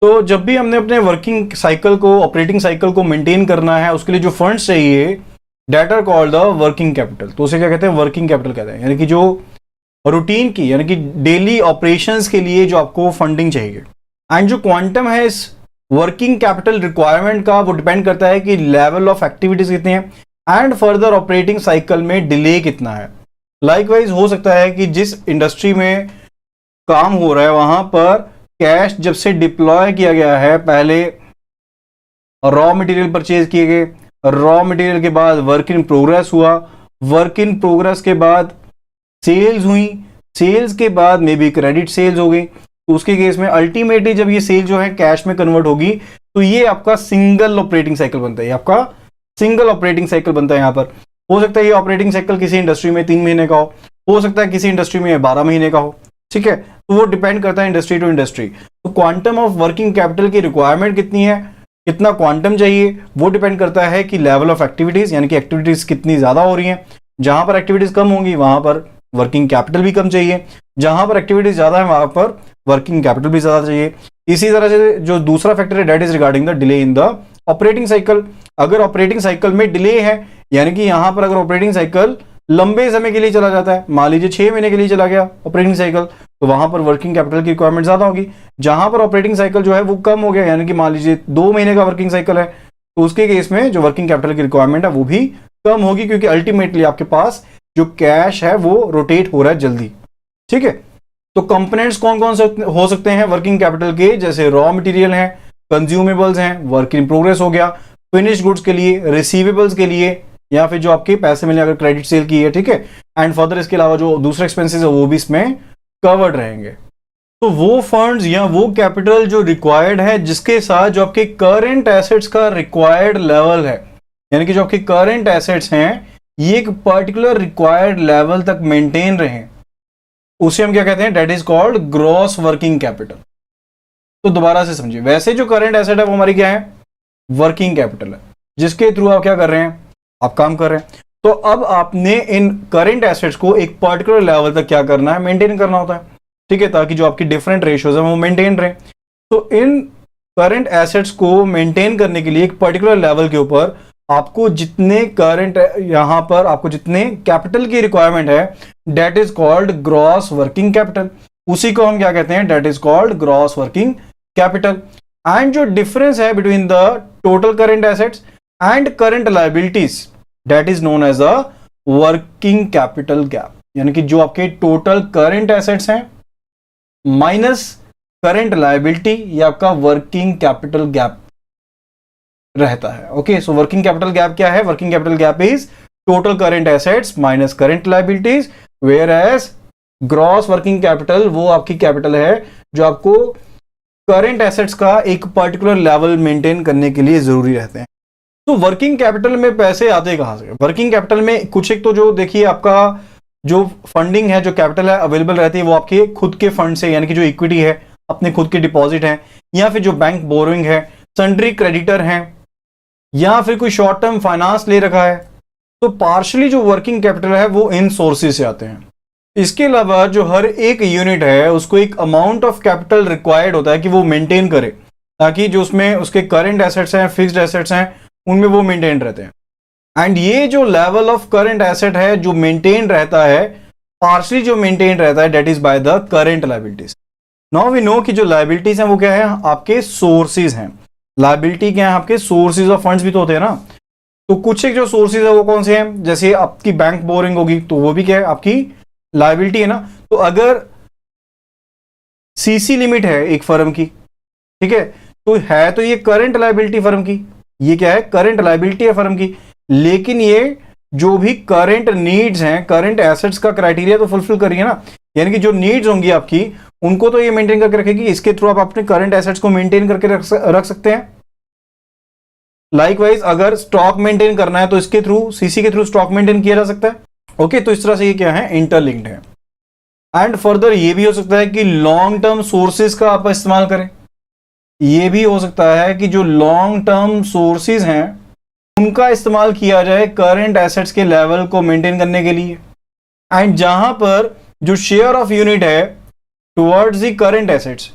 तो जब भी हमने अपने वर्किंग साइकिल को, ऑपरेटिंग साइकिल को मेंटेन करना है, उसके लिए जो फंड्स चाहिए, that are called the working capital. तो उसे क्या कहते हैं? वर्किंग कैपिटल कहते हैं। यानी कि जो रूटीन की, यानी कि डेली ऑपरेशंस के लिए जो आपको फंडिंग चाहिए। एंड जो क्वांटम है इस वर्किंग कैपिटल रिक्वायरमेंट का, वो डिपेंड करता है कि लेवल ऑफ एक्टिविटीज कितनी है एंड फर्दर ऑपरेटिंग साइकिल में डिले कितना है। लाइकवाइज हो सकता है कि जिस इंडस्ट्री में काम हो रहा है वहां पर कैश जब से डिप्लॉय किया गया है, पहले रॉ मटेरियल परचेज किए गए, रॉ मटेरियल के बाद वर्क इन प्रोग्रेस हुआ, वर्क इन प्रोग्रेस के बाद सेल्स हुई, सेल्स के बाद मे बी क्रेडिट सेल्स हो गई, तो उसके केस में अल्टीमेटली जब ये सेल जो है कैश में कन्वर्ट होगी, तो ये आपका सिंगल ऑपरेटिंग साइकिल बनता है। ये आपका सिंगल ऑपरेटिंग साइकिल बनता है। यहाँ पर हो सकता है ये ऑपरेटिंग साइकिल किसी इंडस्ट्री में 3 महीने का हो सकता है किसी इंडस्ट्री में 12 महीने का हो। ठीक है, तो वो डिपेंड करता है इंडस्ट्री टू इंडस्ट्री। तो क्वांटम ऑफ वर्किंग कैपिटल की रिक्वायरमेंट कितनी है, कितना क्वांटम चाहिए, वो डिपेंड करता है कि लेवल ऑफ एक्टिविटीज, यानी कि एक्टिविटीज कितनी ज्यादा हो रही हैं। जहां पर एक्टिविटीज कम होंगी वहां पर वर्किंग कैपिटल भी कम चाहिए, जहां पर एक्टिविटीज ज्यादा है वहां पर वर्किंग कैपिटल भी ज्यादा चाहिए। इसी तरह से जो दूसरा फैक्टर है, that is regarding the delay in the operating cycle. अगर ऑपरेटिंग साइकिल में डिले है, यानी कि यहां पर अगर ऑपरेटिंग साइकिल लंबे समय के लिए चला जाता है, मान लीजिए 6 महीने के लिए चला गया ऑपरेटिंग साइकिल, तो वहां पर वर्किंग कैपिटल की रिक्वायरमेंट ज्यादा होगी। जहां पर ऑपरेटिंग साइकिल जो है वो कम हो गया, यानी कि मान लीजिए 2 महीने का वर्किंग साइकिल है, तो उसके केस में जो वर्किंग कैपिटल की रिक्वायरमेंट है वो भी कम होगी, क्योंकि अल्टीमेटली आपके पास जो कैश है वो रोटेट हो रहा है जल्दी। ठीक है, तो कंपोनेंट्स कौन कौन से हो सकते हैं वर्किंग कैपिटल के? जैसे रॉ मटेरियल हैं, कंज्यूमेबल्स हैं, वर्क इन प्रोग्रेस हो गया, फिनिश गुड्स के लिए, रिसीवेबल्स के लिए, या फिर जो आपके पैसे मिले अगर क्रेडिट सेल की है। ठीक है, एंड फर्दर इसके अलावा जो दूसरे एक्सपेंसेस है वो भी इसमें कवर्ड रहेंगे। तो वो फंड्स या वो कैपिटल जो रिक्वायर्ड है, जिसके साथ जो आपके करंट एसेट्स का रिक्वायर्ड लेवल है, यानी कि जो आपके करंट एसेट्स हैं ये एक पर्टिकुलर रिक्वायर्ड लेवल तक मेंटेन रहे, उसे हम क्या कहते हैं? That is called gross working capital. तो दोबारा से समझिए, वैसे जो करंट एसेट है वो हमारी क्या है? वर्किंग कैपिटल है, जिसके थ्रू आप क्या कर रहे हैं? आप काम कर रहे हैं। तो अब आपने इन करंट एसेट्स को एक पर्टिकुलर लेवल तक क्या करना है? मेंटेन करना होता है। ठीक है, ताकि जो आपकी डिफरेंट रेशियोज है वो मेंटेन रहे। तो इन करंट एसेट्स को मेंटेन करने के लिए एक पर्टिकुलर लेवल के ऊपर आपको जितने करंट, यहां पर आपको जितने कैपिटल की रिक्वायरमेंट है, that is called gross working capital. उसी को हम क्या कहते हैं? That is called gross working capital. And जो डिफरेंस है between the total current assets and current liabilities, that is known as a working capital gap. यानी कि जो आपके टोटल करंट एसेट्स हैं माइनस करंट लायबिलिटी, ये आपका वर्किंग कैपिटल गैप रहता है। Okay, so working capital gap क्या है? Working capital gap is total current assets minus current liabilities, whereas gross working capital वो आपकी कैपिटल है जो आपको करंट एसेट्स का एक पर्टिकुलर लेवल मेंटेन करने के लिए जरूरी रहते हैं। तो वर्किंग कैपिटल में पैसे आते कहां से? वर्किंग कैपिटल में कुछ एक तो जो देखिए आपका जो फंडिंग है, जो कैपिटल है अवेलेबल रहती है वो आपके खुद के फंड से, यानी कि जो इक्विटी है, अपने खुद के डिपॉजिट है, या फिर जो बैंक बोरोइंग है, सन्ड्री क्रेडिटर हैं, या फिर कोई शॉर्ट टर्म फाइनेंस ले रखा है। तो पार्शली जो वर्किंग कैपिटल है वो इन सोर्सेज से आते हैं। इसके अलावा जो हर एक यूनिट है उसको एक अमाउंट ऑफ कैपिटल रिक्वायर्ड होता है कि वो मेंटेन करे, ताकि जो उसमें उसके करंट एसेट्स हैं, फिक्स्ड एसेट्स हैं, उनमें वो मेंटेन रहते हैं। एंड ये जो लेवल ऑफ करंट एसेट है जो मेंटेन रहता है, पार्शली जो मेंटेन रहता है, that is by the current liabilities. Now we know कि जो लायबिलिटीज हैं वो क्या है? आपके सोर्सेज हैं। लायबिलिटी क्या है? आपके सोर्सेज ऑफ फंड्स भी तो होते हैं ना। तो कुछ एक जो सोर्सेज है वो कौन से हैं? जैसे आपकी बैंक बोरिंग होगी तो वो भी क्या है? आपकी लायबिलिटी है ना। तो अगर सीसी लिमिट है एक फर्म की, ठीक है, तो ये करंट लायबिलिटी फर्म की, ये क्या है? करंट लायबिलिटी है फर्म की। लेकिन ये जो भी करंट नीड्स हैं, करंट एसेट्स का क्राइटेरिया तो फुलफिल करिए ना। यानी कि जो नीड्स होंगी आपकी उनको तो ये मेंटेन करके रखेगी। इसके थ्रू आप अपने करंट एसेट्स को मेंटेन करके रख सकते हैं। लाइकवाइज अगर स्टॉक मेंटेन करना है तो इसके थ्रू, सीसी के थ्रू स्टॉक मेंटेन किया जा सकता है। ओके, तो इस तरह से ये क्या है? इंटरलिंक्ड है। एंड फर्दर ये भी हो सकता है कि लॉन्ग टर्म सोर्सेज का आप इस्तेमाल करें। ये भी हो सकता है कि जो लॉन्ग टर्म सोर्सेज हैं उनका इस्तेमाल किया जाए करंट एसेट्स के लेवल को मेंटेन करने के लिए। एंड जहां पर जो शेयर ऑफ यूनिट है टुवर्ड्स द करंट एसेट्स,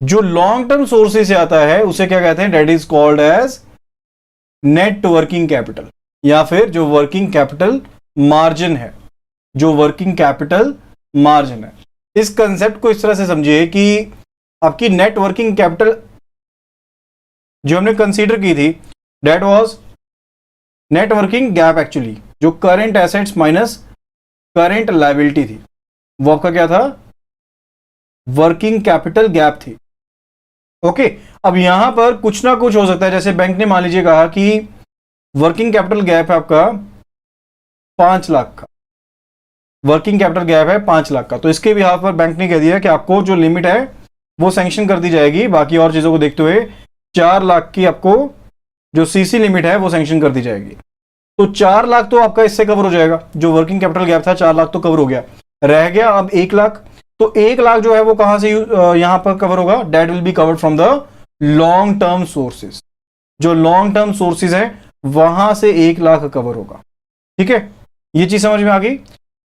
जो लॉन्ग टर्म सोर्सेज से आता है उसे क्या कहते हैं, that is called as net working capital, या फिर जो वर्किंग कैपिटल मार्जिन है, जो वर्किंग कैपिटल मार्जिन है। इस कंसेप्ट को इस तरह से समझिए कि आपकी नेट वर्किंग कैपिटल जो हमने कंसीडर की थी, that was net working gap actually, जो current assets minus current liability थी, वो आपका क्या था, वर्किंग कैपिटल गैप थी। ओके, अब यहां पर कुछ ना कुछ हो सकता है, जैसे बैंक ने मान लीजिए कहा कि वर्किंग कैपिटल गैप है आपका 5 लाख का, वर्किंग कैपिटल गैप है 5 लाख का, तो इसके बिहाफ पर बैंक ने कह दिया कि आपको जो लिमिट है वो सैंक्शन कर दी जाएगी, बाकी और चीजों को देखते हुए 4 लाख की आपको जो सीसी लिमिट है वो सैंक्शन कर दी जाएगी। तो 4 लाख तो आपका इससे कवर हो जाएगा, जो वर्किंग कैपिटल गैप था 4 लाख तो कवर हो गया, रह गया अब 1 लाख। तो 1 लाख जो है वो कहां से यहां पर कवर होगा, that will be covered from the long term sources, जो लॉन्ग टर्म सोर्सेज है वहां से 1 लाख कवर होगा। ठीक है, ये चीज समझ में आ गई।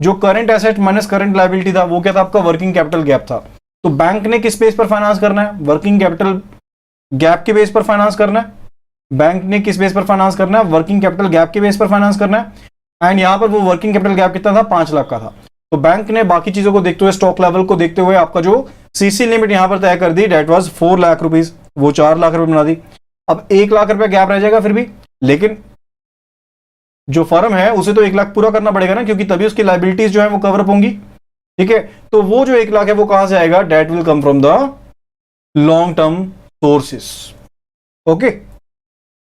जो current asset minus current liability था वो क्या था, आपका वर्किंग कैपिटल गैप था। तो बैंक ने किस बेस पर फाइनेंस करना है, वर्किंग कैपिटल गैप के बेस पर फाइनेंस करना है। बैंक ने किस बेस पर फाइनेंस करना है, वर्किंग कैपिटल गैप के बेस पर फाइनेंस करना है। एंड यहां पर वो वर्किंग कैपिटल गैप कितना था, 5 लाख का था। तो बैंक ने बाकी चीजों को देखते हुए, स्टॉक लेवल को देखते हुए आपका जो सीसी लिमिट यहां पर तय कर दी, डेट वाज 4 लाख रुपीज, वो 4 लाख रुपए बना दी। अब 1 लाख रुपए गैप रह जाएगा फिर भी, लेकिन जो फर्म है उसे तो 1 लाख पूरा करना पड़ेगा ना, क्योंकि तभी उसकी लायबिलिटीज जो है वो कवर अप होंगी। ठीक है, तो वो जो 1 लाख है वो कहां से आएगा, that will come from the long term sources. Okay,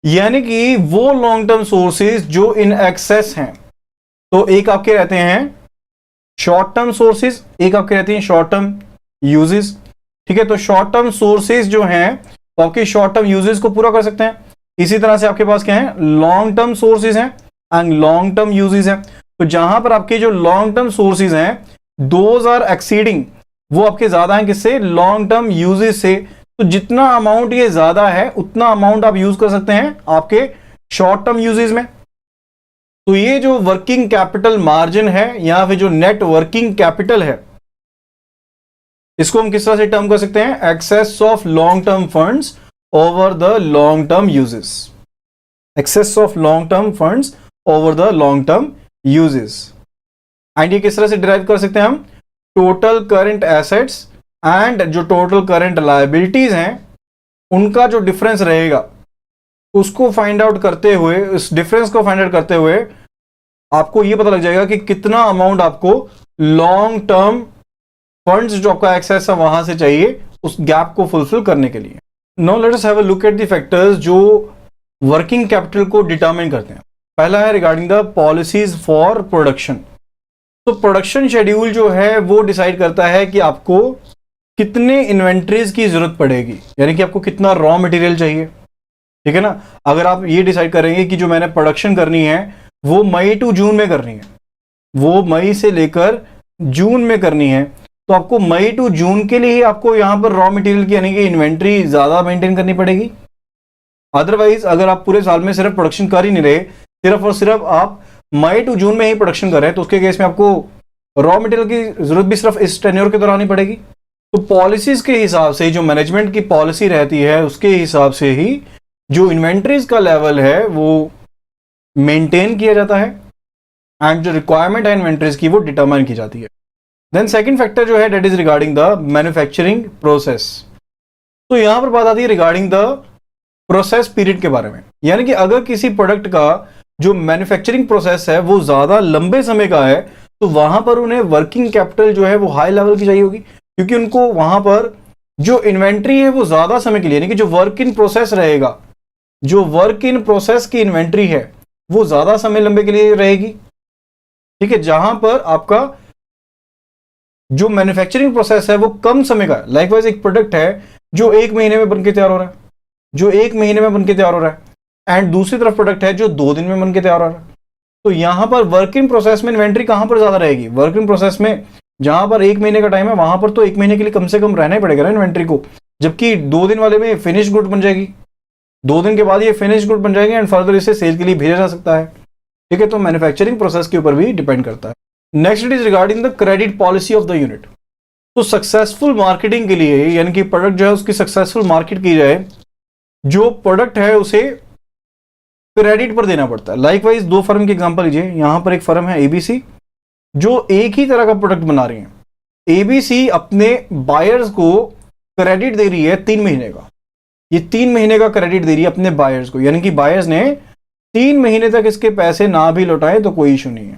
यानी कि वो लॉन्ग टर्म सोर्सेज जो इन एक्सेस हैं, तो एक आपके रहते हैं शॉर्ट टर्म सोर्सेज, एक आपके रहते हैं शॉर्ट टर्म यूजेस। ठीक है, तो शॉर्ट टर्म सोर्सेज जो हैं वो आपके शॉर्ट टर्म यूजेस को पूरा कर सकते हैं। इसी तरह से आपके पास क्या है, लॉन्ग टर्म सोर्सेज हैं एंड लॉन्ग टर्म यूजेस हैं। तो जहां पर आपके जो लॉन्ग टर्म सोर्सेज हैं, दोज आर एक्सीडिंग, वो आपके ज्यादा हैं किससे, लॉन्ग टर्म यूजेस से। तो जितना अमाउंट ये ज्यादा है उतना अमाउंट आप यूज कर सकते हैं आपके शॉर्ट टर्म यूजेस में। तो ये जो वर्किंग कैपिटल मार्जिन है या फिर जो नेट वर्किंग कैपिटल है, इसको हम किस तरह से टर्म कर सकते हैं, excess of long term funds over the long term uses, excess of long term funds over the long term uses. And ये किस तरह से डिराइव कर सकते हैं हम, टोटल करंट एसेट्स एंड जो टोटल करंट लायबिलिटीज हैं उनका जो डिफरेंस रहेगा उसको फाइंड आउट करते हुए, इस डिफरेंस को फाइंड आउट करते हुए आपको ये पता लग जाएगा कि कितना अमाउंट आपको लॉन्ग टर्म फंड्स जो आपका एक्सेस है वहां से चाहिए उस गैप को फुलफिल करने के लिए। Now let us have a look at the factors जो वर्किंग कैपिटल को डिटरमाइन करते हैं। पहला है regarding the policies for production. तो प्रोडक्शन शेड्यूल जो है वो डिसाइड करता है कि आपको कितने इन्वेंट्रीज की जरूरत पड़ेगी, यानी कि आपको कितना रॉ मटेरियल चाहिए। ठीक है ना, अगर आप ये डिसाइड करेंगे कि जो मैंने प्रोडक्शन करनी है वो मई टू जून में करनी है, वो मई से लेकर जून में करनी है, तो आपको मई टू जून के लिए ही आपको यहां पर रॉ मटेरियल की यानी कि इन्वेंट्री ज्यादा मेंटेन करनी पड़ेगी। अदरवाइज अगर आप पूरे साल में सिर्फ प्रोडक्शन कर ही नहीं रहे, सिर्फ और सिर्फ आप मई टू जून में ही प्रोडक्शन कर रहे हैं, तो उसके केस में आपको रॉ मटेरियल की जरूरत भी सिर्फ इस टेन्योर के दौरान ही पड़ेगी। तो पॉलिसीज के हिसाब से, जो मैनेजमेंट की पॉलिसी रहती है उसके हिसाब से ही जो इन्वेंट्रीज का लेवल है वो मेंटेन किया जाता है एंड जो रिक्वायरमेंट है इन्वेंट्रीज की वो डिटरमाइन की जाती है। देन सेकंड फैक्टर जो है that is regarding the manufacturing process. तो यहां पर बात आती है रिगार्डिंग द प्रोसेस पीरियड के बारे में, यानी कि अगर किसी प्रोडक्ट का जो मैन्युफैक्चरिंग प्रोसेस है वो ज्यादा लंबे समय का है तो वहां पर उन्हें वर्किंग कैपिटल जो है वो हाई लेवल की चाहिए होगी, क्योंकि उनको वहां पर जो इन्वेंट्री है वो ज्यादा समय के लिए, यानी कि जो वर्क इन प्रोसेस रहेगा, जो वर्क इन प्रोसेस की इन्वेंट्री है वो ज्यादा समय लंबे के लिए रहेगी। ठीक है, जहां पर आपका जो मैन्युफैक्चरिंग प्रोसेस है वो कम समय का है। लाइकवाइज एक प्रोडक्ट है जो 1 महीने में बनके तैयार हो रहा है, जो 1 महीने में बनके तैयार हो रहा है, एंड दूसरी तरफ प्रोडक्ट है जो 2 दिन में बनके तैयार हो रहा है। तो यहां पर वर्क इन प्रोसेस में इन्वेंट्री कहां पर ज्यादा रहेगी, वर्क इन प्रोसेस में जहां पर 1 महीने का टाइम है वहां पर तो 1 महीने के लिए कम से कम रहना ही पड़ेगा ना इन्वेंट्री को, जबकि 2 दिन वाले में फिनिश गुड बन जाएगी, 2 दिन के बाद ये फिनिश गुड बन जाएगी एंड फर्दर इसे सेल के लिए भेजा जा सकता है। ठीक है, तो मैन्युफैक्चरिंग प्रोसेस के ऊपर भी डिपेंड करता है। Next it is regarding the credit policy of the unit. तो सक्सेसफुल मार्केटिंग के लिए यानी कि प्रोडक्ट जो है उसकी सक्सेसफुल मार्केट की जाए, जो प्रोडक्ट है उसे क्रेडिट पर देना पड़ता है। लाइकवाइज दो फर्म की एग्जांपल लीजिए, यहां पर एक फर्म है एबीसी जो एक ही तरह का प्रोडक्ट बना रही है। एबीसी अपने बायर्स को क्रेडिट दे रही है 3 महीने का, ये 3 महीने का क्रेडिट दे रही है अपने बायर्स को, यानी कि बायर्स ने 3 महीने तक इसके पैसे ना भी लौटाए तो कोई इशू नहीं है।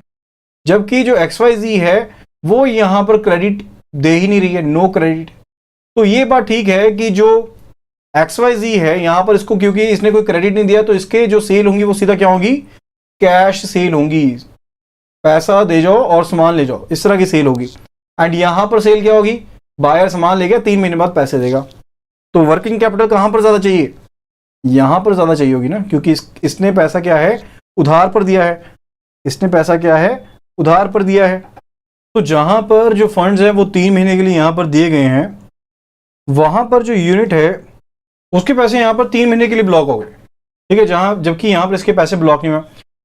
जबकि जो XYZ है वो यहां पर क्रेडिट दे ही नहीं रही है, नो क्रेडिट। तो ये बात ठीक है कि जो XYZ है यहां पर इसको क्योंकि इसने कोई क्रेडिट नहीं दिया तो इसके जो सेल होंगी वो सीधा क्या होगी, कैश सेल होंगी, पैसा दे जाओ और सामान ले जाओ, इस तरह की सेल होगी। एंड यहां पर सेल क्या होगी, बायर सामान ले गया 3 महीने बाद पैसे देगा। तो वर्किंग कैपिटल कहां पर ज्यादा चाहिए, यहां पर ज्यादा चाहिए होगी ना, क्योंकि इसने पैसा क्या है, उधार पर दिया है, इसने पैसा क्या है, उधार पर दिया है। तो जहां पर जो फंड्स हैं वो 3 महीने के लिए यहां पर दिए गए हैं, वहां पर जो यूनिट है उसके पैसे यहां पर 3 महीने के लिए ब्लॉक हो गए, ठीक है, जहां जबकि यहां पर इसके पैसे ब्लॉक नहीं हुए।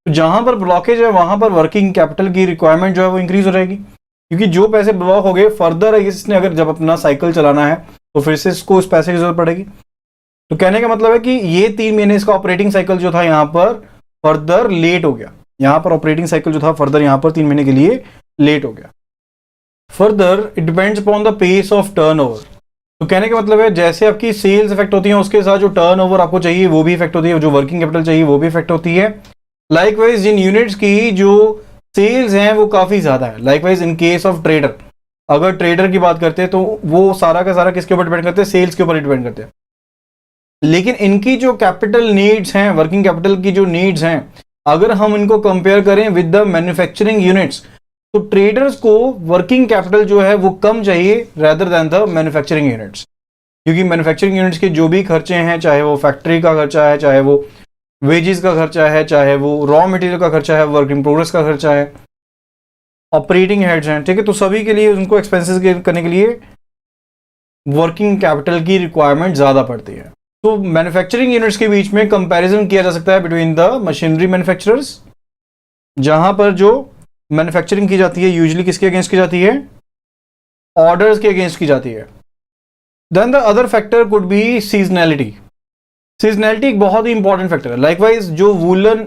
तो जहां पर ब्लॉकेज है वहां पर वर्किंग कैपिटल की रिक्वायरमेंट जो है वो इंक्रीज हो जाएगी, क्योंकि जो पैसे ब्लॉक हो गए फर्दर इसने अगर जब अपना साइकिल चलाना है तो फिर से इसको उस पैसे की जरूरत पड़ेगी। तो कहने का मतलब है कि ये 3 महीने इसका ऑपरेटिंग साइकिल जो था यहां पर फर्दर लेट हो गया, यहां पर ऑपरेटिंग साइकिल जो था फर्दर यहां पर 3 महीने के लिए लेट हो गया। Further it depends upon the pace of turnover. तो कहने का मतलब है जैसे आपकी सेल्स इफेक्ट होती है उसके साथ जो टर्नओवर आपको चाहिए वो भी इफेक्ट होती है, जो वर्किंग कैपिटल चाहिए वो भी इफेक्ट होती है। लाइकवाइज जिन यूनिट्स की जो सेल्स हैं वो काफी ज्यादा है, likewise in case of trader, अगर ट्रेडर की बात करते हैं तो वो सारा का सारा किसके ऊपर डिपेंड करते हैं, सेल्स के ऊपर डिपेंड करते हैं। लेकिन इनकी जो कैपिटल नीड्स हैं, वर्किंग कैपिटल की जो नीड्स हैं, अगर हम इनको कंपेयर करें विद द मैन्युफैक्चरिंग यूनिट्स, तो ट्रेडर्स को वर्किंग कैपिटल जो है वो कम चाहिए rather than the manufacturing units, क्योंकि मैन्युफैक्चरिंग यूनिट्स के जो भी खर्चे हैं, चाहे वो फैक्ट्री का खर्चा है, चाहे वो वेजेस का खर्चा है, चाहे वो रॉ मटेरियल का खर्चा है, वर्क इन प्रोग्रेस का खर्चा है, ऑपरेटिंग हेड्स हैं, ठीक है, तो सभी के लिए उनको एक्सपेंसेस करने के लिए वर्किंग कैपिटल की रिक्वायरमेंट ज्यादा पड़ती है। तो मैन्युफैक्चरिंग यूनिट्स के बीच में कंपैरिजन किया जा सकता है बिटवीन द मशीनरी मैन्युफैक्चरर्स, जहां पर जो मैन्युफैक्चरिंग की जाती है यूजुअली किसके अगेंस्ट की जाती है, ऑर्डर्स के अगेंस्ट की जाती है। Then the other factor could be seasonality. Seasonality एक बहुत ही इंपॉर्टेंट फैक्टर है। लाइकवाइज जो वूलन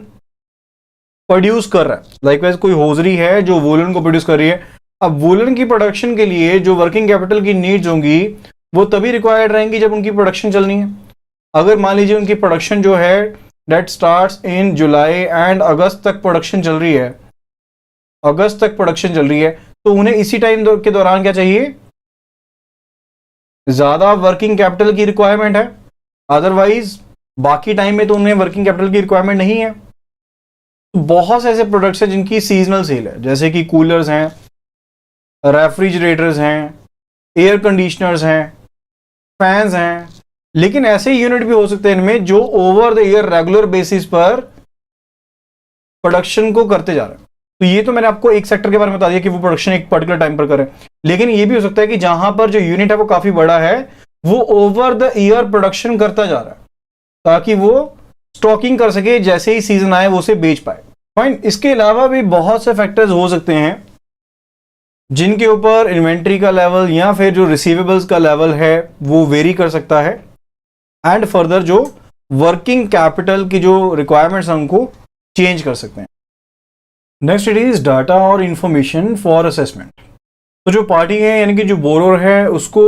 प्रोड्यूस कर रहा है, लाइकवाइज कोई होजरी है जो वूलन को प्रोड्यूस कर रही है, अब वूलन की प्रोडक्शन के लिए जो वर्किंग कैपिटल की नीड्स होंगी वो तभी रिक्वायर्ड रहेंगी जब उनकी प्रोडक्शन चलनी है। अगर मान लीजिए उनकी प्रोडक्शन जो है that starts in July and August तक प्रोडक्शन चल रही है, अगस्त तक प्रोडक्शन चल रही है, तो उन्हें इसी टाइम के दौरान क्या चाहिए, ज्यादा वर्किंग कैपिटल की रिक्वायरमेंट है। अदरवाइज बाकी टाइम में तो उन्हें वर्किंग कैपिटल की रिक्वायरमेंट नहीं है। तो बहुत से ऐसे प्रोडक्ट्स हैं जिनकी सीजनल सेल है, जैसे कि कूलर्स हैं, रेफ्रिजरेटर्स हैं, एयर कंडीशनर्स हैं, फैंस हैं। लेकिन ऐसे यूनिट भी हो सकते हैं इनमें जो over the year regular basis पर प्रोडक्शन को करते जा रहे हैं। तो ये तो मैंने आपको एक सेक्टर के बारे में बता दिया कि वो प्रोडक्शन एक पर्टिकुलर टाइम पर करे, लेकिन ये भी हो सकता है कि जहां पर जो यूनिट है वो काफी बड़ा है, वो ओवर द ईयर प्रोडक्शन करता जा रहा है ताकि वो स्टॉकिंग कर सके, जैसे ही सीजन आए वो उसे बेच पाए। फाइन। इसके अलावा भी बहुत से फैक्टर्स हो सकते हैं जिनके ऊपर इन्वेंट्री का लेवल या फिर जो रिसीवेबल्स का लेवल है वो वेरी कर सकता है, एंड फर्दर जो वर्किंग कैपिटल की जो रिक्वायरमेंट्स हैं उनको चेंज कर सकते हैं। नेक्स्ट इट इज डाटा और इंफॉर्मेशन फॉर असेसमेंट। तो जो पार्टी है यानी कि जो बोरोर है उसको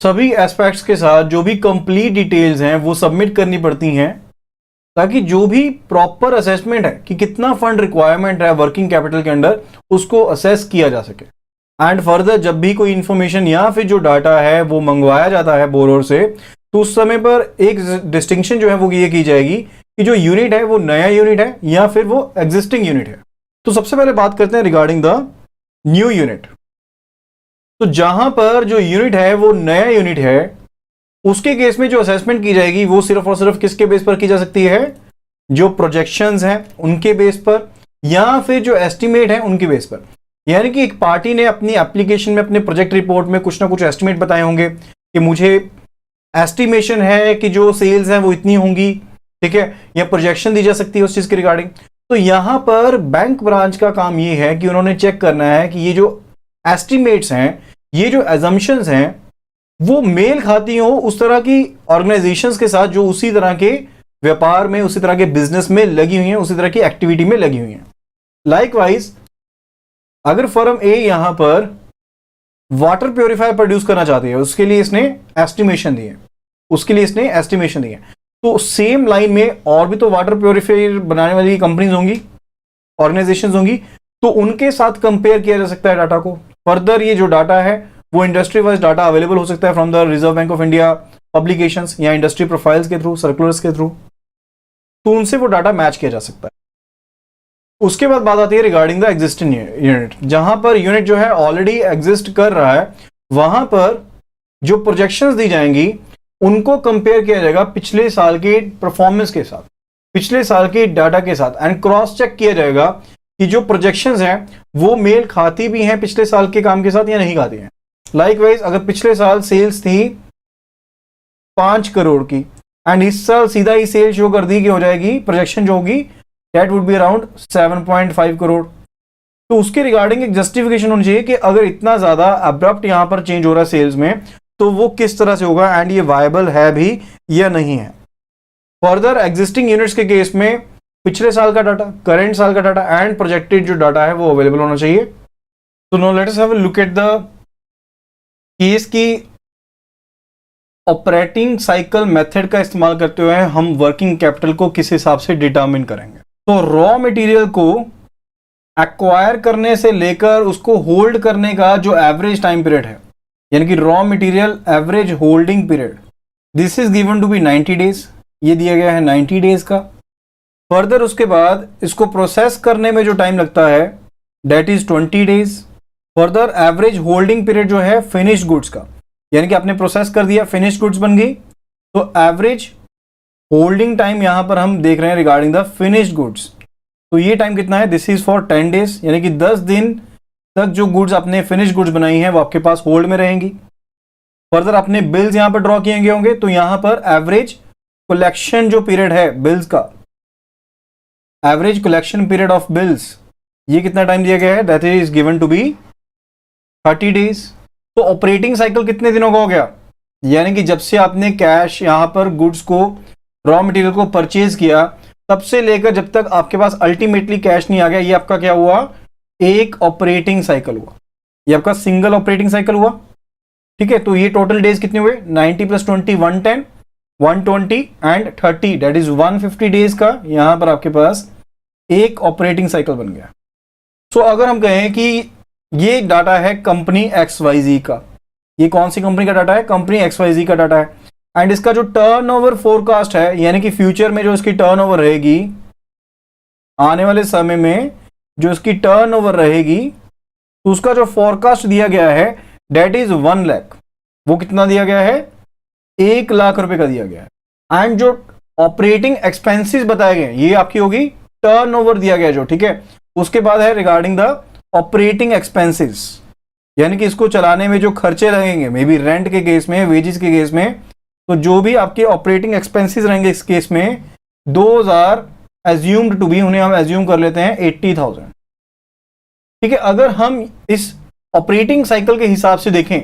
सभी एस्पेक्ट्स के साथ जो भी कंप्लीट डिटेल्स हैं वो सबमिट करनी पड़ती हैं, ताकि जो भी प्रॉपर असेसमेंट है कि कितना फंड रिक्वायरमेंट है वर्किंग कैपिटल के अंडर उसको असेस किया जा सके। एंड फर्दर जब भी कोई इंफॉर्मेशन या फिर जो डाटा है वो मंगवाया जाता है बोरोर से, तो उस समय पर एक डिस्टिंक्शन जो है वो ये की जाएगी कि जो यूनिट है वो नया यूनिट है या फिर वो एग्जिस्टिंग यूनिट है। तो सबसे पहले बात करते हैं रिगार्डिंग द न्यू यूनिट। तो जहां पर जो यूनिट है वो नया यूनिट है, उसके केस में जो असेसमेंट की जाएगी वो सिर्फ और सिर्फ किसके बेस पर की जा सकती है, जो प्रोजेक्शंस हैं उनके बेस पर या फिर जो एस्टिमेट है उनके बेस पर। यानी कि एक पार्टी ने अपनी एप्लीकेशन में अपने प्रोजेक्ट रिपोर्ट में कुछ ना कुछ एस्टिमेट बताए होंगे कि मुझे एस्टिमेशन है कि जो सेल्स हैं वो इतनी होंगी, ठीक है, या प्रोजेक्शन दी जा सकती है उस चीज के रिगार्डिंग। तो यहां पर बैंक ब्रांच का काम ये है कि उन्होंने चेक करना है कि ये जो एस्टिमेट्स हैं ये जो एजम्पशंस हैं वो मेल खाती हो उस तरह की ऑर्गेनाइजेशंस के साथ जो उसी तरह के व्यापार में, उसी तरह के बिजनेस में लगी हुई हैं, उसी तरह की एक्टिविटी में लगी हुई हैं। लाइकवाइज अगर फर्म ए यहां पर वाटर प्योरीफायर प्रोड्यूस करना चाहती है, उसके लिए इसने एस्टिमेशन दी है, तो सेम लाइन में और भी तो वाटर प्योरीफायर बनाने वाली कंपनीज होंगी, ऑर्गेनाइजेशंस होंगी, तो उनके साथ कंपेयर किया जा सकता है डाटा को। फर्दर ये जो डाटा है वो इंडस्ट्री वाइज डाटा अवेलेबल हो सकता है from the reserve bank of India publications या इंडस्ट्री प्रोफाइल्स के थ्रू, सर्कुलर्स के थ्रू, तो उनसे वो डाटा मैच किया जा सकता है। उसके बाद बात आती है रिगार्डिंग द एग्जिस्टिंग यूनिट। जहां पर यूनिट जो है ऑलरेडी एग्जिस्ट कर रहा है, वहां पर जो प्रोजेक्शंस दी जाएंगी उनको कंपेयर किया जाएगा पिछले साल के परफॉर्मेंस के साथ, पिछले साल के डाटा के साथ, एंड क्रॉस चेक किया जाएगा कि जो प्रोजेक्शंस हैं वो मेल खाती भी हैं पिछले साल के काम के साथ या नहीं खाती हैं। लाइकवाइज अगर पिछले साल सेल्स थी 5 करोड़ की एंड इस साल सीधा ही सेल शो कर दी कि हो जाएगी, प्रोजेक्शन जो होगी that would be around 7.5 crore, तो उसके रिगार्डिंग एक जस्टिफिकेशन होनी चाहिए कि अगर इतना ज्यादा अब्रप्ट यहां पर चेंज हो रहा है सेल्स में तो वो किस तरह से होगा एंड ये वायबल है भी या नहीं है। फर्दर एग्जिस्टिंग यूनिट्स के केस में पिछले साल का डाटा, करंट साल का डाटा एंड प्रोजेक्टेड जो डाटा है वो अवेलेबल होना चाहिए। तो no let us have a look at the case की ऑपरेटिंग साइकिल मेथड का इस्तेमाल करते हुए हम वर्किंग कैपिटल को किस हिसाब से डिटरमिन करेंगे। तो रॉ मटेरियल को एक्वायर करने से लेकर उसको होल्ड करने का जो एवरेज टाइम पीरियड है, यानी कि raw material average holding period, this is given to be 90 days, ये दिया गया है 90 डेज का। फर्दर उसके बाद इसको प्रोसेस करने में जो टाइम लगता है that is 20 days. Further average holding period जो है फिनिश्ड गुड्स का, यानी कि आपने प्रोसेस कर दिया, फिनिश्ड गुड्स बन गई, तो एवरेज होल्डिंग टाइम यहां पर हम देख रहे हैं रिगार्डिंग द फिनिश्ड गुड्स, तो ये टाइम कितना है, दिस इज फॉर 10 डेज, यानी कि 10 दिन तक जो गुड्स आपने फिनिश्ड गुड्स बनाई हैं वो आपके पास होल्ड में रहेंगी। फर्दर आपने बिल्स यहां पर ड्रॉ किए गए होंगे, तो यहां पर एवरेज कलेक्शन जो पीरियड है बिल्स का, average collection period of bills, ये कितना टाइम दिया गया है, that is given to be 30 days. तो ऑपरेटिंग साइकिल कितने दिनों का हो गया, यानी कि जब से आपने कैश यहां पर गुड्स को, रॉ मटेरियल को परचेज किया, तब से लेकर जब तक आपके पास अल्टीमेटली कैश नहीं आ गया, ये आपका क्या हुआ, एक ऑपरेटिंग साइकिल हुआ, ये आपका सिंगल ऑपरेटिंग साइकिल हुआ। ठीक है, तो ये टोटल डेज कितने हुए, 90 + 20 110, 120 एंड 30 दैट इज 150 डेज का यहां पर आपके पास एक ऑपरेटिंग साइकिल बन गया। सो अगर हम कहें कि ये डाटा है कंपनी XYZ का, ये कौन सी कंपनी का डाटा है, कंपनी XYZ का डाटा है, एंड इसका जो टर्नओवर फोरकास्ट है, यानी कि फ्यूचर में जो इसकी टर्नओवर रहेगी, आने वाले समय में जो इसकी टर्नओवर रहेगी, तो उसका जो फोरकास्ट दिया गया है दैट इज 1 लाख। वो कितना दिया गया है, 1 लाख रुपए का दिया गया है। एंड जो ऑपरेटिंग एक्सपेंसेस बताए गए ये आपकी होगी टर्नओवर दिया गया जो, ठीक है। उसके बाद है रिगार्डिंग द ऑपरेटिंग एक्सपेंसेस, यानी कि इसको चलाने में जो खर्चे लगेंगे, मे बी रेंट के केस में, वेजेस के केस में, तो जो भी आपके ऑपरेटिंग एक्सपेंसेस रहेंगे इस केस में, 2000 एज्यूम्ड टू बी, उन्हें हम एज्यूम कर लेते हैं 80,000। ठीक है, अगर हम इस ऑपरेटिंग साइकिल के हिसाब से देखें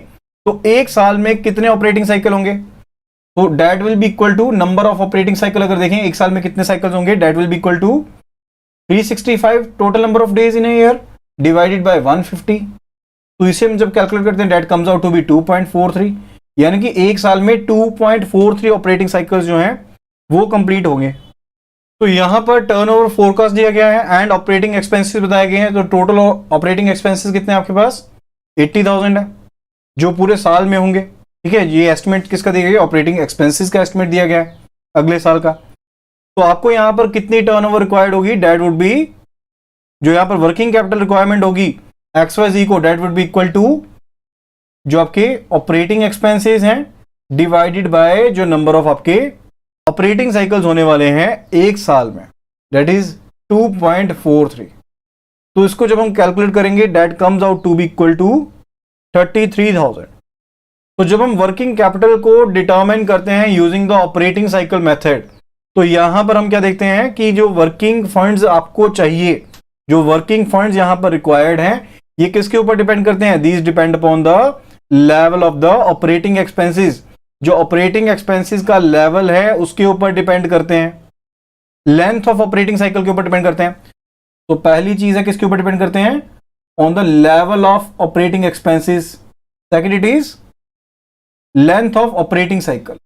तो एक साल में कितने ऑपरेटिंग साइकिल होंगे, तो that will be equal to number of operating cycle. अगर देखें एक साल में कितने साइकिल्स होंगे, that will be equal to 365 total number of days in a year divided by 150। तो इसे हम जब कैलकुलेट करते हैं that comes out to be 2.43, यानी कि एक साल में 2.43 ऑपरेटिंग साइकिल्स जो हैं वो कंप्लीट होंगे। तो यहां पर टर्नओवर फोरकास्ट दिया गया है एंड ऑपरेटिंग एक्सपेंसेस बताए गए हैं, तो टोटल ऑपरेटिंग एक्सपेंसेस कितने आपके पास 80,000 है जो पूरे साल में होंगे। ठीक है, ये एस्टिमेट किसका दिया गया, ऑपरेटिंग एक्सपेंसेस का एस्टिमेट दिया गया है अगले साल का। तो आपको यहां पर कितनी टर्नओवर रिक्वायर्ड होगी, डेट वुड बी, जो यहां पर वर्किंग कैपिटल रिक्वायरमेंट होगी XYZ को, that would be equal to जो आपके ऑपरेटिंग एक्सपेंसेस हैं डिवाइडेड बाय जो नंबर ऑफ आपके ऑपरेटिंग साइकिल्स होने वाले हैं एक साल में, डेट इज 2.43। तो इसको जब हम कैलकुलेट करेंगे that comes out to be equal to 33,000। तो जब हम वर्किंग कैपिटल को डिटरमाइन करते हैं using the operating cycle method, तो यहां पर हम क्या देखते हैं कि जो वर्किंग फंड्स आपको चाहिए, जो वर्किंग फंड्स यहां पर रिक्वायर्ड हैं, ये किसके ऊपर डिपेंड करते हैं, these depend upon the level of the operating expenses, जो ऑपरेटिंग एक्सपेंसेस का लेवल है उसके ऊपर डिपेंड करते हैं, लेंथ ऑफ ऑपरेटिंग साइकिल के ऊपर डिपेंड करते हैं। तो पहली चीज है किसके ऊपर डिपेंड करते हैं, on the level of operating expenses. Second it is length of operating cycle.